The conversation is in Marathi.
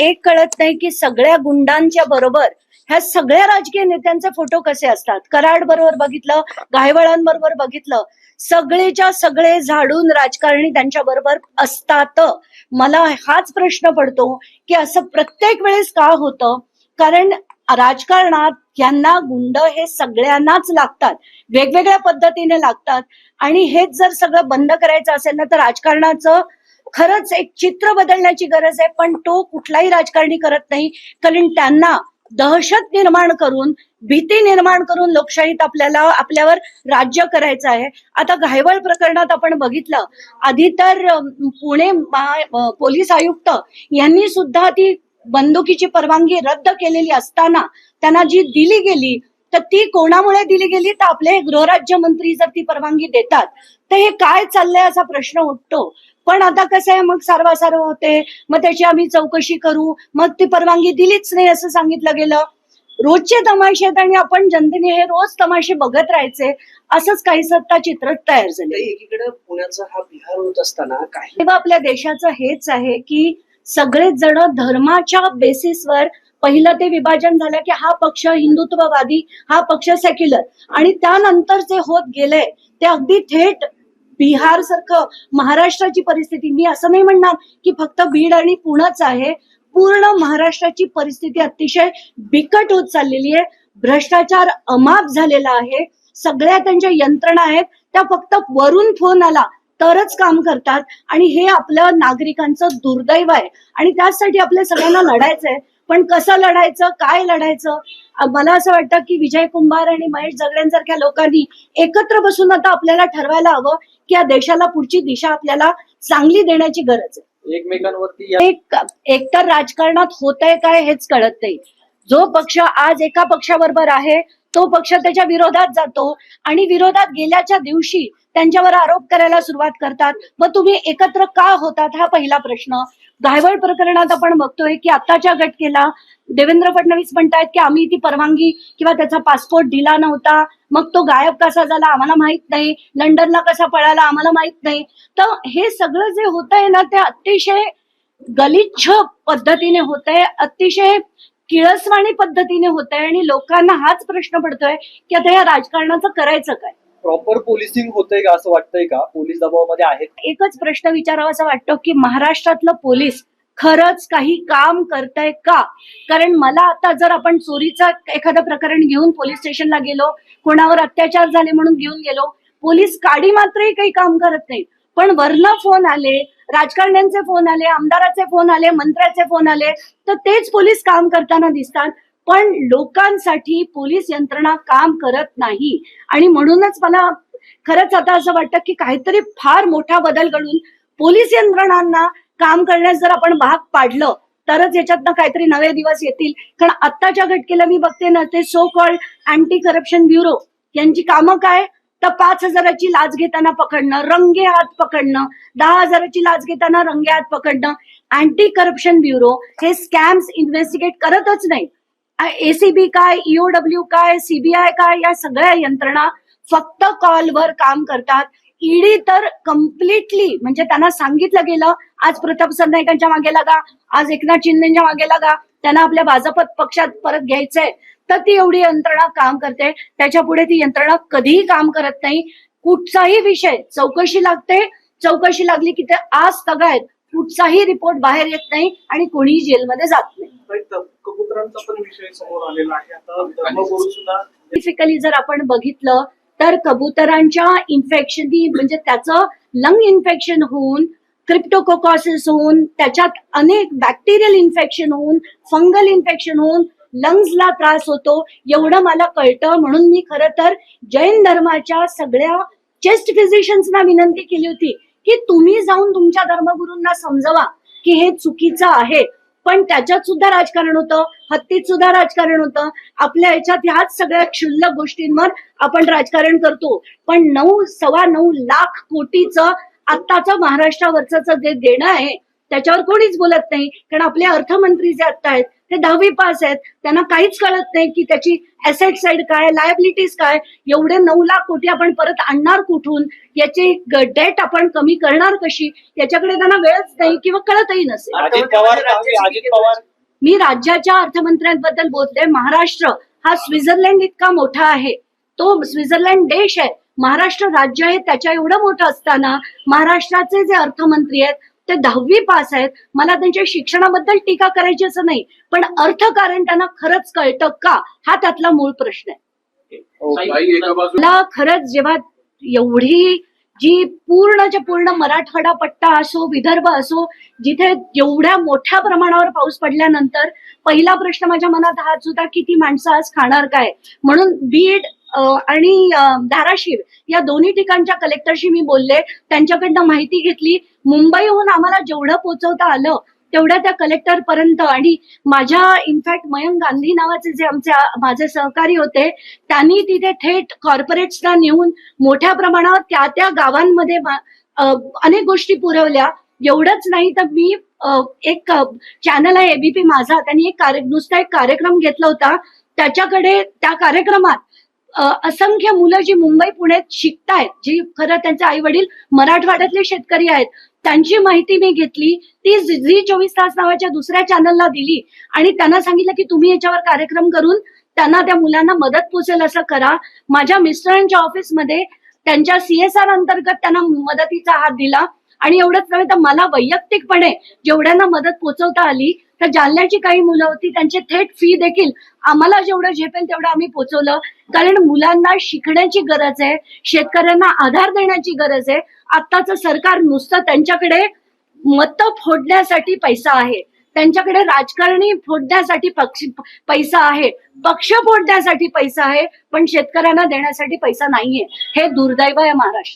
एक कळत नाही की सगळ्या गुंडांच्या बरोबर ह्या सगळ्या राजकीय नेत्यांचे फोटो कसे असतात. कराड बरोबर बघितलं, गायवळांबरोबर बघितलं, सगळेच्या सगळे झाडून राजकारणी त्यांच्या बरोबर असतात. मला हाच प्रश्न पडतो की असं प्रत्येक वेळेस का होतं. कारण राजकारणात यांना गुंड हे सगळ्यांनाच लागतात, वेगवेगळ्या पद्धतीने लागतात. आणि हेच जर सगळं बंद करायचं असेल ना तर राजकारणाचं खरंच एक चित्र बदलण्याची गरज आहे. पण तो कुठलाही राजकारणी करत नाही, कारण त्यांना दहशत निर्माण करून, भीती निर्माण करून लोकशाहीत आपल्यावर राज्य करायचं आहे. आता घायवळ प्रकरणात आपण बघितलं, आधी तर पुणे पोलीस आयुक्त यांनी सुद्धा ती बंदुकीची परवानगी रद्द केलेली असताना त्यांना जी दिली गेली तर ती कोणामुळे दिली गेली, तर आपले गृहराज्य मंत्री जर ती परवानगी देतात तर हे काय चाललंय असा प्रश्न उठतो. पण आता कसं आहे, मग सारवासारव होते, मग त्याची आम्ही चौकशी करू, मग ती परवानगी दिलीच नाही असं सांगितलं गेलं. रोजचे तमाशे आहेत आणि आपण जनतेने हे रोज तमाशे बघत राहायचे, असंच काही सत्ता चित्र तयार झालं. एकीकडे पुण्याचा हा विहार होत असताना काही तेव्हा आपल्या देशाचं हेच आहे की सगळेच जण धर्माच्या बेसिसवर पहिलं ते विभाजन झालं की हा पक्ष हिंदुत्ववादी, हा पक्ष सेक्युलर, आणि त्यानंतर जे होत गेलंय ते अगदी थेट बिहार सारखं महाराष्ट्राची परिस्थिती. मी असं नाही म्हणणार की फक्त बीड आणि पुणेच आहे, पूर्ण महाराष्ट्राची परिस्थिती अतिशय बिकट होत चाललेली आहे. भ्रष्टाचार अमाप झालेला आहे. सगळ्या त्यांच्या यंत्रणा आहेत त्या फक्त वरून फोन आला तरच काम करतात, आणि हे आपलं नागरिकांचं दुर्दैव आहे. आणि त्यासाठी आपल्या सगळ्यांना लढायचंय. पण कसं लढायचं, काय लढायचं, मला असं वाटतं की विजय कुंभार आणि महेश जगड्यांसारख्या लोकांनी एकत्र बसून आता आपल्याला ठरवायला हवं की या देशाला पुढची दिशा आपल्याला चांगली देण्याची गरज आहे. एकमेकांवरती एकतर राजकारणात होतंय काय हेच कळत नाही. जो पक्ष आज एका पक्षाबरोबर आहे तो पक्ष त्याच्या विरोधात जातो, आणि विरोधात गेल्याच्या दिवशी त्यांच्यावर आरोप करायला सुरुवात करतात. मग तुम्ही एकत्र का होतात हा पहिला प्रश्न. घायवळ प्रकरणात आपण बघतोय की आताच्या घटनेला देवेंद्र फडणवीस म्हणतायत की आम्ही ती परवानगी किंवा त्याचा पासपोर्ट दिला नव्हता, मग तो गायब कसा झाला आम्हाला माहित नाही, लंडनला कसा पळाला आम्हाला माहित नाही. तर हे सगळं जे होत आहे ना ते अतिशय गलिच्छ पद्धतीने होत आहे, अतिशय किळसवाणी पद्धतीने होत आहे. आणि लोकांना हाच प्रश्न पडतोय की आता या राजकारणाचं करायचं काय. प्रॉपर पोलिसिंग होतंय का असं वाटतंय का? पोलीस दबावामध्ये आहेत? एकच प्रश्न विचारावा असं वाटतं की महाराष्ट्रातलं पोलीस खरंच काही काम करतंय का. कारण मला आता जर आपण चोरीचं एखादं प्रकरण घेऊन पोलीस स्टेशनला गेलो, कोणावर अत्याचार झाले म्हणून घेऊन गेलो, पोलीस काडी मात्रही काही काम करत नाही. पण वरनं फोन आले, राजकारण्यांचे फोन आले, आमदाराचे फोन आले, मंत्र्याचे फोन आले, तर तेच पोलीस काम करताना दिसतात. पण लोकांसाठी पोलीस यंत्रणा काम करत नाही. आणि म्हणूनच मला खरंच आता असं वाटतं की काहीतरी फार मोठा बदल घडून पोलीस यंत्रणांना काम करण्यास जर आपण भाग पाडलं तरच याच्यातनं काहीतरी नवे दिवस येतील. कारण आत्ताच्या घटकेला मी बघते ना, ते so called anti corruption bureau यांची कामं काय, तर 5,000ची लाच घेताना पकडणं, रंगे हात पकडणं, 10,000ची लाच घेताना रंगे हात पकडणं. अँटी करप्शन ब्युरो हे स्कॅम्स इन्व्हेस्टिगेट करतच नाही. एसीबी काय, ईओडब्ल्यू काय, सीबीआय काय, या सगळ्या यंत्रणा फक्त कॉलवर काम करतात. ईडी तर कम्प्लिटली, म्हणजे त्यांना सांगितलं गेलं आज प्रताप सरनाईकांच्या मागे लागा, आज एकनाथ शिंदेच्या मागे लागा, त्यांना आपल्या भाजप पक्षात परत घ्यायचंय, तर ती एवढी यंत्रणा काम करते. त्याच्या पुढे ती यंत्रणा कधीही काम करत नाही. कुठचाही विषय चौकशी लागते, चौकशी लागली की ते आज तगायत, कुठचाही रिपोर्ट बाहेर येत नाही आणि कोणीही जेलमध्ये जात नाही. कबुतरांचा पण विषय समोर आलेला आहे. आता धर्मगुरू सुद्धा बेसिकली जर आपण बघितलं तर कबुतरांच्या इन्फेक्शन, म्हणजे त्याचं लंग इन्फेक्शन होऊन, क्रिप्टोकोकॉसिस होऊन, त्याच्यात अनेक बॅक्टेरियल इन्फेक्शन होऊन, फंगल इन्फेक्शन होऊन लंग्सला त्रास होतो एवढं मला कळतं. म्हणून मी खरं तर जैन धर्माच्या सगळ्या चेस्ट फिजिशियन्सना विनंती केली होती की तुम्ही जाऊन तुमच्या धर्मगुरूंना समजवा की हे चुकीचं आहे. पण त्याच्यात सुद्धा राजकारण होतं, हत्तीत सुद्धा राजकारण होतं. आपल्या याच्यात ह्याच सगळ्या क्षुल्लक गोष्टींवर आपण राजकारण करतो. पण 9.9 लाख कोटीचं आत्ताचं महाराष्ट्रावरचं जे देणं आहे त्याच्यावर कोणीच बोलत नाही. कारण आपले अर्थमंत्री जे आता आहेत ते 10वी पास आहेत, त्यांना काहीच कळत नाही की त्याची ऍसेट साईड काय, लायबिलिटीज काय, एवढे 9 लाख कोटी आपण परत आणणार कुठून, याची डेट आपण कमी करणार कशी, याच्याकडे त्यांना वेळच नाही किंवा कळतही नसेल. अजित पवार मी राज्याच्या अर्थमंत्र्यांबद्दल बोलते. महाराष्ट्र हा स्वित्झर्लंड इतका मोठा आहे, तो स्वित्झर्लंड देश आहे, महाराष्ट्र राज्य आहे, त्याच्या एवढं मोठं असताना महाराष्ट्राचे जे अर्थमंत्री आहेत ते 10वी पास आहेत. मला त्यांच्या शिक्षणाबद्दल टीका करायची असं नाही, पण अर्थकारण त्यांना खरंच कळतं का, हा त्यातला मूळ प्रश्न आहे. मला खरंच जेव्हा एवढी जी पूर्णच्या पूर्ण मराठवाडा पट्टा असो, विदर्भ असो, जिथे एवढ्या मोठ्या प्रमाणावर पाऊस पडल्यानंतर पहिला प्रश्न माझ्या मनात हाच होता की ती माणसं आज खाणार काय. म्हणून बीड आणि धाराशिव या दोन्ही ठिकाणच्या कलेक्टरशी मी बोलले, त्यांच्याकडनं माहिती घेतली. मुंबईहून आम्हाला जेवढं पोहोचवता आलं तेवढ्या त्या कलेक्टर पर्यंत, आणि माझ्या इनफॅक्ट मयंक गांधी नावाचे जे माझे सहकारी होते, त्यांनी तिथे थेट कॉर्पोरेट्सला नेऊन मोठ्या प्रमाणावर त्या गावांमध्ये अनेक गोष्टी पुरवल्या. एवढंच नाही तर मी एक चॅनल आहे एबीपी माझा, त्यांनी नुसता एक कार्यक्रम घेतला होता. त्याच्याकडे त्या कार्यक्रमात असंख्य मुलं जी मुंबई पुण्यात शिकतायत, जी खरं त्यांचे आई वडील मराठवाड्यातले शेतकरी आहेत, त्यांची माहिती मी घेतली. ती झी 24 तास नावाच्या दुसऱ्या चॅनलला दिली आणि त्यांना सांगितलं की तुम्ही याच्यावर कार्यक्रम करून त्यांना, त्या मुलांना मदत पोचेल असं करा. माझ्या मिस्टरांच्या ऑफिसमध्ये त्यांच्या CSR अंतर्गत त्यांना मदतीचा हात दिला. आणि एवढंच नव्हे तर मला वैयक्तिकपणे जेवढ्यांना मदत पोचवता आली, तर जालन्याची काही मुलं होती, त्यांचे थेट फी देखील आम्हाला जेवढं झेपेल तेवढं आम्ही पोचवलं. कारण मुलांना शिकण्याची गरज आहे, शेतकऱ्यांना आधार देण्याची गरज आहे. आत्ताचं सरकार नुसतं त्यांच्याकडे मतं फोडण्यासाठी पैसा आहे, त्यांच्याकडे राजकारणी फोडण्यासाठी पैसा आहे, पक्ष फोडण्यासाठी पैसा आहे, पण शेतकऱ्यांना देण्यासाठी पैसा नाहीये. हे दुर्दैव आहे महाराष्ट्रात.